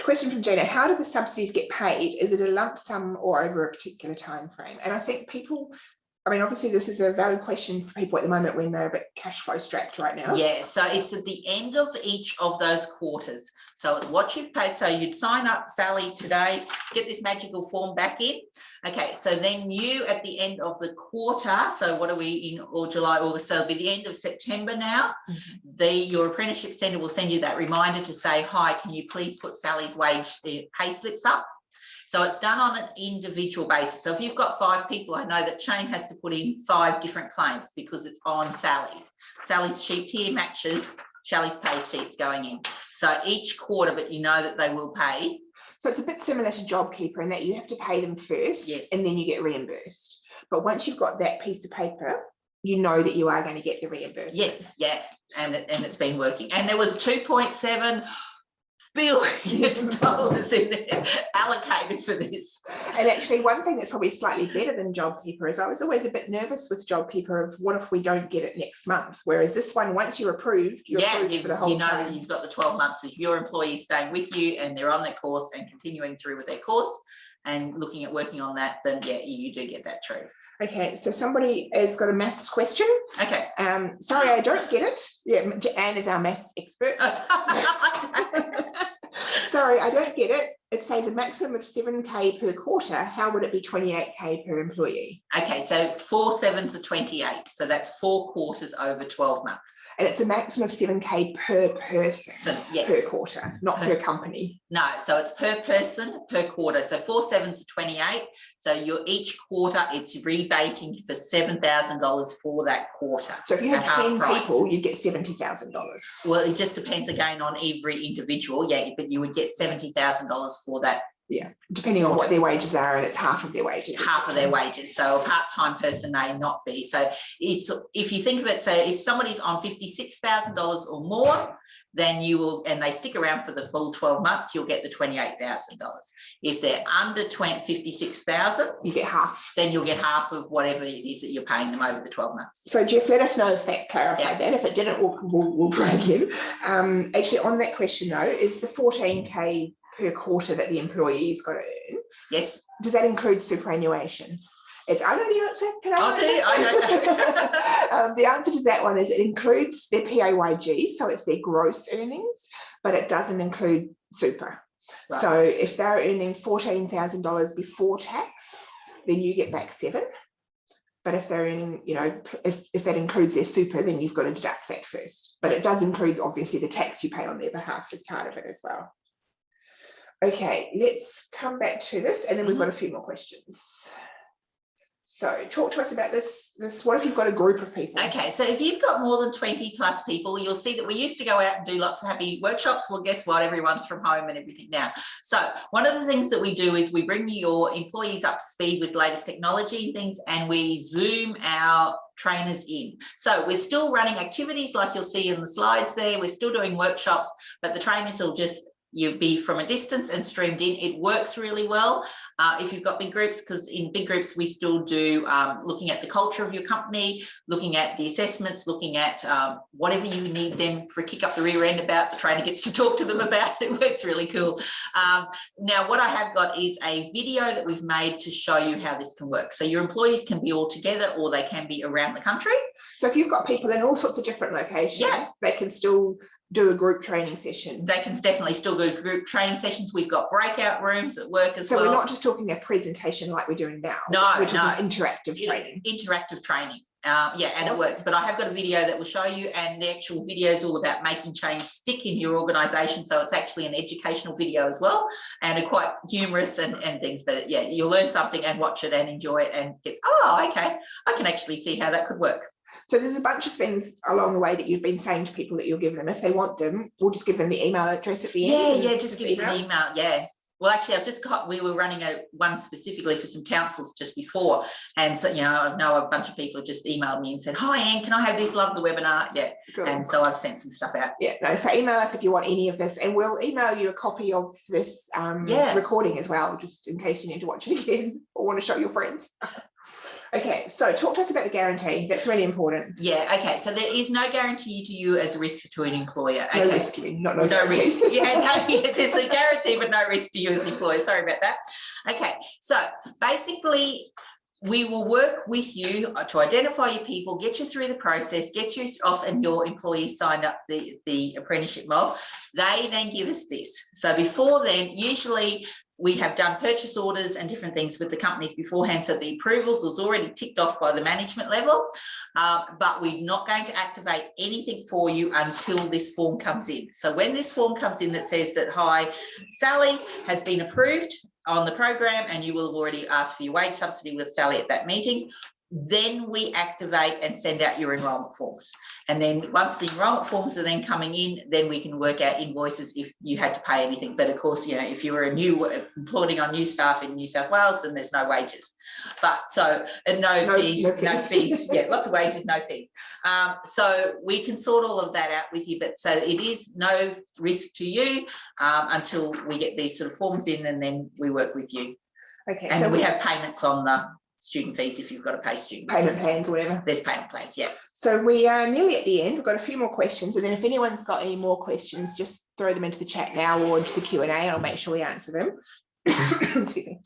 Question from Gina: how do the subsidies get paid? Is it a lump sum or over a particular time frame? And I think people I mean, obviously this is a valid question for people at the moment when they're a bit cash flow strapped right now. Yeah, so it's at the end of each of those quarters. So it's what you've paid. So you'd sign up, Sally, today, get this magical form back in. Okay, so then you at the end of the quarter, so what are we in, or July, August, so it'll be the end of September now. Your apprenticeship centre will send you that reminder to say, hi, can you please put Sally's wage pay slips up? So it's done on an individual basis. So if you've got 5 people, I know that Shane has to put in 5 different claims because it's on Sally's. Sally's sheet here matches Sally's pay sheets going in. So each quarter, but you know that they will pay. So it's a bit similar to JobKeeper in that you have to pay them first, yes, and then you get reimbursed. But once you've got that piece of paper, you know that you are going to get the reimbursement. Yes, yeah, and it's been working. And there was $2.7 billion in there allocated for this. And actually, one thing that's probably slightly better than JobKeeper is I was always a bit nervous with JobKeeper of what if we don't get it next month? Whereas this one, once you're approved, you're approved for the whole time. You've got the 12 months. If your employee is staying with you and they're on their course and continuing through with their course and looking at working on that, then yeah, you do get that through. Okay, so somebody has got a maths question. Okay. Sorry, I don't get it. Yeah, Anne is our maths expert. Sorry, I don't get it. It says a maximum of 7K per quarter. How would it be 28K per employee? Okay, so 4 7s are 28. So that's 4 quarters over 12 months. And it's a maximum of 7K per person, so, yes, per quarter, not per company. No, so it's per person per quarter. So 4 7s are 28. So you're each quarter, it's rebating for $7,000 for that quarter. So if you had 10 people, you'd get $70,000. Well, it just depends again on every individual. Yeah, but you would get $70,000 for that. Yeah, depending on what their wages are, and it's half of their wages. Half of their wages. So a part-time person may not be. So it's, if you think of it, so if somebody's on $56,000 or more, then you will, and they stick around for the full 12 months, you'll get the $28,000. If they're under 56,000, you get half. Then you'll get half of whatever it is that you're paying them over the 12 months. So Jeff, let us know if that clarified that. If it didn't, we'll drag him. Actually, on that question though, is the 14K per quarter that the employee's got to earn? Yes. Does that include superannuation? I know the answer. Can I do. The answer to that one is it includes their PAYG, so it's their gross earnings, but it doesn't include super. Right. So if they're earning $14,000 before tax, then you get back 7. But if they're earning, you know, if that includes their super, then you've got to deduct that first. But it does include obviously the tax you pay on their behalf as part of it as well. Okay, let's come back to this, and then we've got a few more questions. So talk to us about this. What if you've got a group of people? Okay, so if you've got more than 20 plus people, you'll see that we used to go out and do lots of happy workshops. Well, guess what? Everyone's from home and everything now. So one of the things that we do is we bring your employees up to speed with the latest technology and things, and we Zoom our trainers in. So we're still running activities like you'll see in the slides there. We're still doing workshops, but the trainers will just you'll be from a distance and streamed in. It works really well if you've got big groups, because in big groups we still do looking at the culture of your company, looking at the assessments, looking at whatever you need them for a kick up the rear end about, the trainer gets to talk to them about. It works really cool. Now what I have got is a video that we've made to show you how this can work. So your employees can be all together or they can be around the country. So if you've got people in all sorts of different locations, yes, they can still do a group training session. They can definitely still do group training sessions. We've got breakout rooms at work as well. So we're not just talking a presentation like we're doing now. No, we're talking interactive training. Interactive training. Yeah, and it works. But I have got a video that will show you, and the actual video is all about making change stick in your organisation. So it's actually an educational video as well, and quite humorous and things. But yeah, you'll learn something and watch it and enjoy it and get, oh, okay, I can actually see how that could work. So there's a bunch of things along the way that you've been saying to people that you'll give them. If they want them, we'll just give them the email address at the end. Yeah, just give us an email. Yeah. Well, actually, we were running one specifically for some councils just before. And so, you know, I know a bunch of people have just emailed me and said, hi, Anne, can I have this? Love the webinar. Yeah. Good. And so I've sent some stuff out. Yeah. No, so email us if you want any of this, and we'll email you a copy of this recording as well, just in case you need to watch it again or want to show your friends. Okay, so talk to us about the guarantee. That's really important. Yeah, okay. So there is no guarantee to you as a risk to an employer. Okay. No risk, no risk. Yeah, there's a guarantee, but no risk to you as an employer. Sorry about that. Okay, so basically we will work with you to identify your people, get you through the process, get you off, and your employees signed up the apprenticeship mob. They then give us this. So before then, usually we have done purchase orders and different things with the companies beforehand, so the approvals was already ticked off by the management level, but we're not going to activate anything for you until this form comes in. So when this form comes in that says that, hi, Sally has been approved on the program, and you will have already asked for your wage subsidy with Sally at that meeting, then we activate and send out your enrolment forms. And then once the enrolment forms are then coming in, then we can work out invoices if you had to pay anything. But of course, you know, if you were employing on new staff in New South Wales, then there's no wages. But so, and no fees. Yeah, lots of wages, no fees. So we can sort all of that out with you. But so it is no risk to you until we get these sort of forms in, and then we work with you. Okay. And so we have payments on the student fees if you've got to pay student payment fees. plans or whatever. There's payment plans, yeah. So we are nearly at the end. We've got a few more questions, and then if anyone's got any more questions, just throw them into the chat now or into the Q&A. I'll make sure we answer them. Excuse me.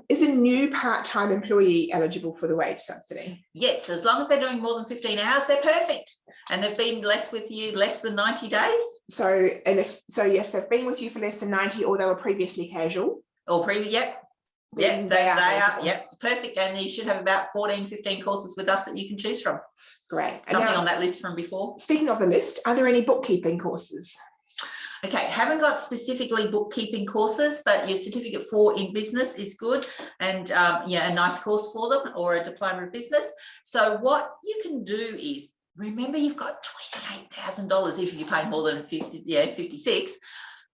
Is a new part-time employee eligible for the wage subsidy? Yes, as long as they're doing more than 15 hours, they're perfect. And they've been with you less than 90 days. So, and if they've been with you for less than 90, or they were previously casual. Or previous, yep. Yeah, they are, yep, perfect. And you should have about 14, 15 courses with us that you can choose from. Great. Something on that list from before. Speaking of the list, are there any bookkeeping courses? Okay, haven't got specifically bookkeeping courses, but your certificate in business is good, and yeah, a nice course for them, or a diploma of business. So what you can do is, remember, you've got $28,000 if you pay more than 56.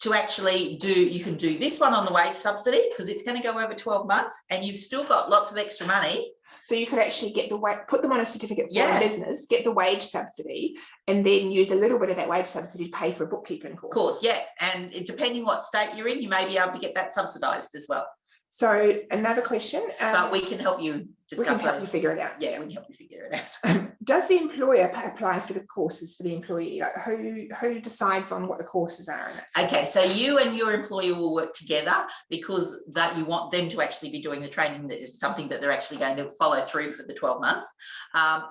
To actually do, you can do this one on the wage subsidy because it's going to go over 12 months, and you've still got lots of extra money. So you could actually get put them on a certificate for business, get the wage subsidy, and then use a little bit of that wage subsidy to pay for a bookkeeping course. Of course, yeah, and depending what state you're in, you may be able to get that subsidised as well. So another question. But we can help you discuss. We can help you figure it out. Yeah, we can help you figure it out. Does the employer apply for the courses for the employee? Like who decides on what the courses are? Okay, so you and your employer will work together, because that you want them to actually be doing the training. That is something that they're actually going to follow through for the 12 months.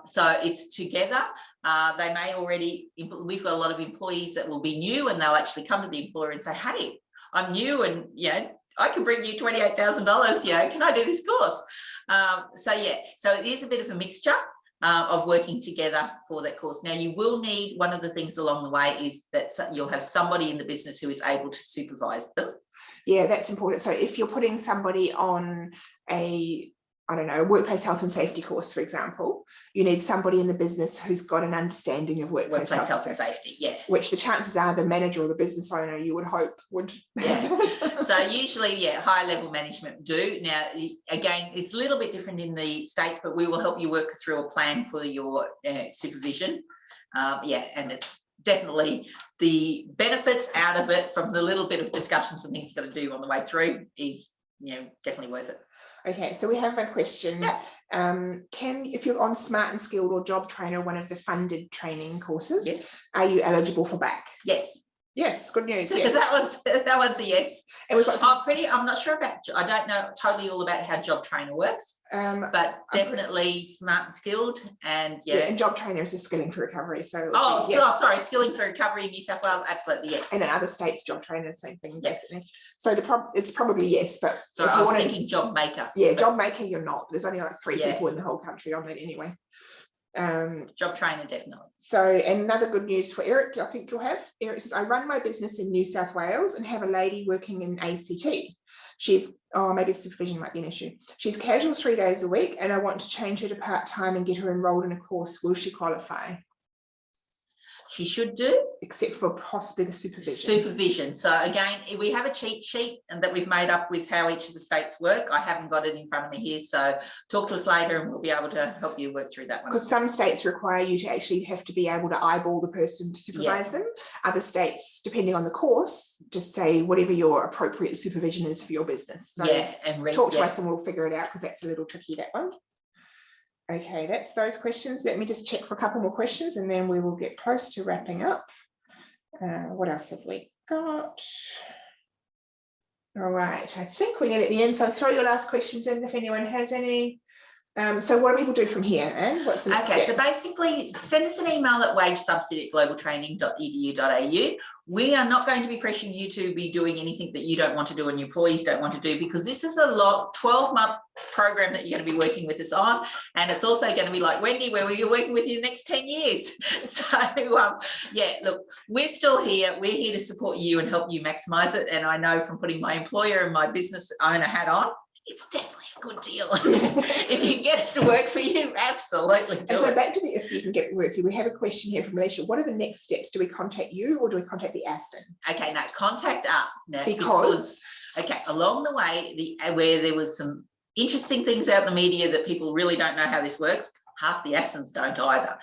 So it's together. They may already, we've got a lot of employees that will be new, and they'll actually come to the employer and say, hey, I'm new, and yeah, I can bring you $28,000, yeah, can I do this course? So yeah, so it is a bit of a mixture of working together for that course. Now, you will need, one of the things along the way is that you'll have somebody in the business who is able to supervise them. Yeah, that's important. So if you're putting somebody on a, I don't know, workplace health and safety course, for example, you need somebody in the business who's got an understanding of workplace health and safety, yeah. Which the chances are the manager or the business owner, you would hope, would. Yeah. So usually, yeah, high level management do. Now, again, it's a little bit different in the States, but we will help you work through a plan for your supervision. Yeah, and it's definitely the benefits out of it from the little bit of discussions and things you've got to do on the way through is, you know, definitely worth it. Okay, so we have a question. Yeah. If you're on Smart and Skilled or Job Trainer, one of the funded training courses, yes, are you eligible for back? Yes. Yes, good news. Yes. that one's a yes. And we've got I'm not sure about, I don't know totally all about how Job Trainer works, but definitely Smart and Skilled, and yeah, and Job Trainer is a skilling for recovery. So sorry, skilling for recovery in New South Wales, absolutely yes. And in other states, Job Trainer, same thing, basically. So it's probably yes, but so I was thinking Job Maker. Yeah, Job Maker, you're not. There's only like 3 people in the whole country on that anyway. Job Trainer, definitely. So another good news for Eric, I think you'll have. Eric says, I run my business in New South Wales and have a lady working in ACT. She's, maybe supervision might be an issue. She's casual 3 days a week, and I want to change her to part-time and get her enrolled in a course. Will she qualify? She should do, except for possibly the supervision. So again, we have a cheat sheet and that we've made up with how each of the states work. I haven't got it in front of me here, so talk to us later and we'll be able to help you work through that one. Because some states require you to actually have to be able to eyeball the person to supervise them. Other states, depending on the course, just say whatever your appropriate supervision is for your business. So and talk to us and we'll figure it out, because that's a little tricky, that one. Okay, that's those questions. Let me just check for a couple more questions and then we will get close to wrapping up. What else have we got? All right, I think we're nearly at the end. So throw your last questions in if anyone has any. So what do people do from here, Anne? What's the next Okay, step? so basically send us an email at wagesubsidy@globaltraining.edu.au. We are not going to be pressuring you to be doing anything that you don't want to do and your employees don't want to do, because this is a 12-month program that you're going to be working with us on, and it's also going to be like Wendy, where we're working with you the next 10 years. So yeah, look, we're still here. We're here to support you and help you maximize it. And I know from putting my employer and my business owner hat on, it's definitely a good deal. If you can get it to work for you, absolutely do And so it. back to the if you can get it to work for you, we have a question here from Alicia. What are the next steps? Do we contact you or do we contact the ASIN? Okay, no, contact us now, Because okay, along the way, where there was some interesting things out in the media that people really don't know how this works, half the ASINs don't either.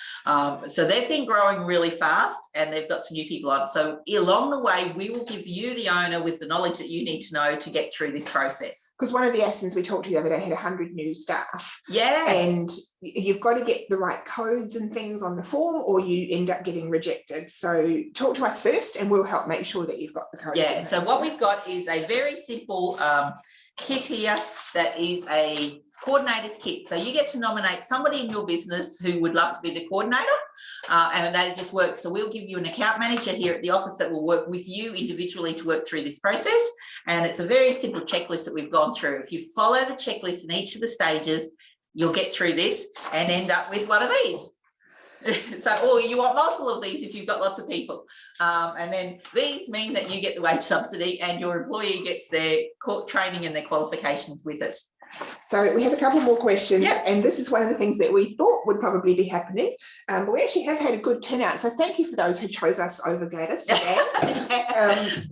So they've been growing really fast and they've got some new people on. So along the way, we will give you, the owner, with the knowledge that you need to know to get through this process. because one of the ASINs we talked to the other day had 100 new staff. Yeah. And you've got to get the right codes and things on the form or you end up getting rejected. So talk to us first and we'll help make sure that you've got the codes. Yeah, so what we've got is a very simple kit here that is a coordinator's kit. So you get to nominate somebody in your business who would love to be the coordinator, and that just works. So we'll give you an account manager here at the office that will work with you individually to work through this process. And it's a very simple checklist that we've gone through. If you follow the checklist in each of the stages, you'll get through this and end up with one of these. So, or you want multiple of these if you've got lots of people. And then these mean that you get the wage subsidy and your employee gets their training and their qualifications with us. So we have a couple more questions, and this is one of the things that we thought would probably be happening, but we actually have had a good turnout. So thank you for those who chose us over Gladys.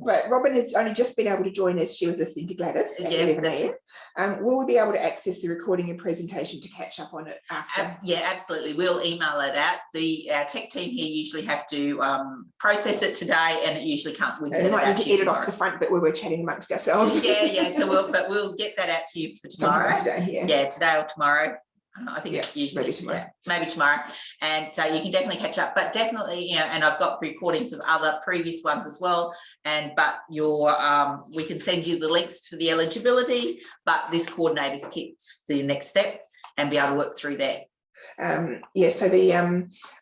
But Robin has only just been able to join us. She was listening to Gladys at 11 a.m. Will we be able to access the recording and presentation to catch up on it after? Yeah, absolutely. We'll email it out. Our tech team here usually have to process it today, and it usually can't. And they might need to edit off the front bit where we're chatting amongst ourselves. Yeah. So we'll get that out to you for tomorrow. Today or tomorrow. I think it's usually maybe tomorrow. And so you can definitely catch up, but definitely, and I've got recordings of other previous ones as well. But we can send you the links to the eligibility, but this coordinator's kit's the next step and be able to work through there. So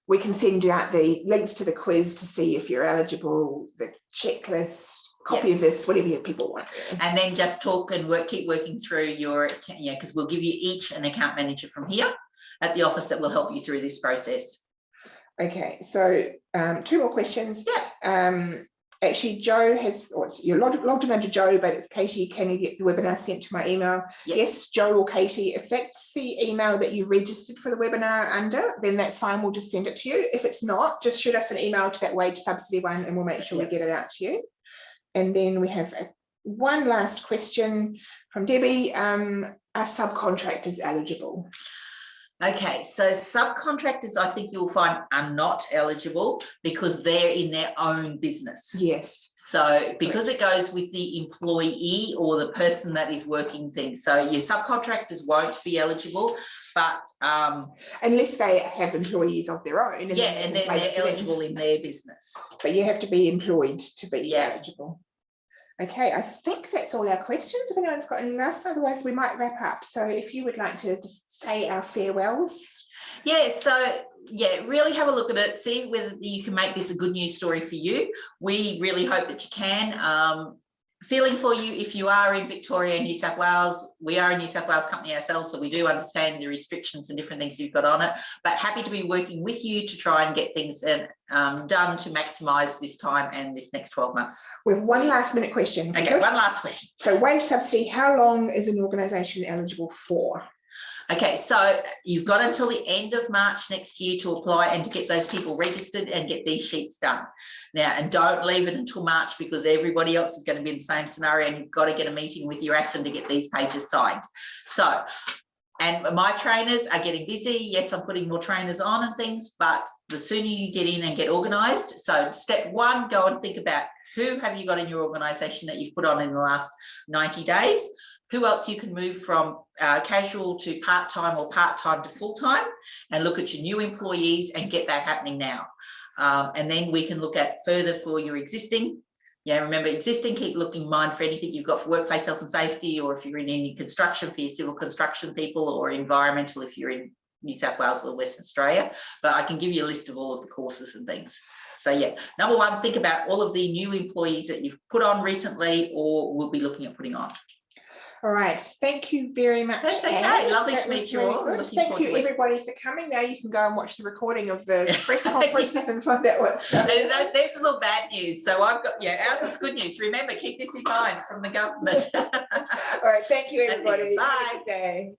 we can send you out the links to the quiz to see if you're eligible, the checklist, copy of this, whatever people want. And then just talk and keep working through your, because we'll give you each an account manager from here at the office that will help you through this process. Okay, so 2 more questions. Actually, Joe has, you're logged in under Joe, but it's Katie. Can you get the webinar sent to my email? Yes, Joe or Katie. If that's the email that you registered for the webinar under, then that's fine. We'll just send it to you. If it's not, just shoot us an email to that wage subsidy one and we'll make sure we get it out to you. And then we have one last question from Debbie. Are subcontractors eligible? Okay, so subcontractors, I think you'll find, are not eligible because they're in their own business. Yes. So because it goes with the employee or the person that is working things. So your subcontractors won't be eligible, but unless they have employees of their own. And they're eligible in their business. But you have to be employed to be eligible. Okay, I think that's all our questions. If anyone's got any last, otherwise we might wrap up. So if you would like to just say our farewells. Really have a look at it, see whether you can make this a good news story for you. We really hope that you can. Feeling for you if you are in Victoria and New South Wales. We are a New South Wales company ourselves, so we do understand the restrictions and different things you've got on it, but happy to be working with you to try and get things done to maximise this time and this next 12 months. We have one last minute question. Okay, one last question. So wage subsidy, how long is an organisation eligible for? Okay, so you've got until the end of March next year to apply and to get those people registered and get these sheets done. Now, and don't leave it until March because everybody else is going to be in the same scenario and you've got to get a meeting with your ASIN to get these pages signed. So, and my trainers are getting busy. Yes, I'm putting more trainers on and things, but the sooner you get in and get organised. So step 1, go and think about who have you got in your organisation that you've put on in the last 90 days. Who else you can move from casual to part-time or part-time to full-time, and look at your new employees and get that happening now. And then we can look at further for your existing Yeah, remember, existing, keep looking in mind for anything you've got for workplace health and safety, or if you're in any construction for your civil construction people, or environmental if you're in New South Wales or Western Australia. But I can give you a list of all of the courses and things. So yeah, number one, think about all of the new employees that you've put on recently or will be looking at putting on. All right, thank you very much. That's okay. Anne. Lovely That to was meet you really all. good. Thank you everybody for coming. Now you can go and watch the recording of the press conferences and find out what's going on. There's a little bad news. So I've got, yeah, ours is good news. Remember, keep this in mind from the government. All right, thank you everybody. Bye. Have a good day.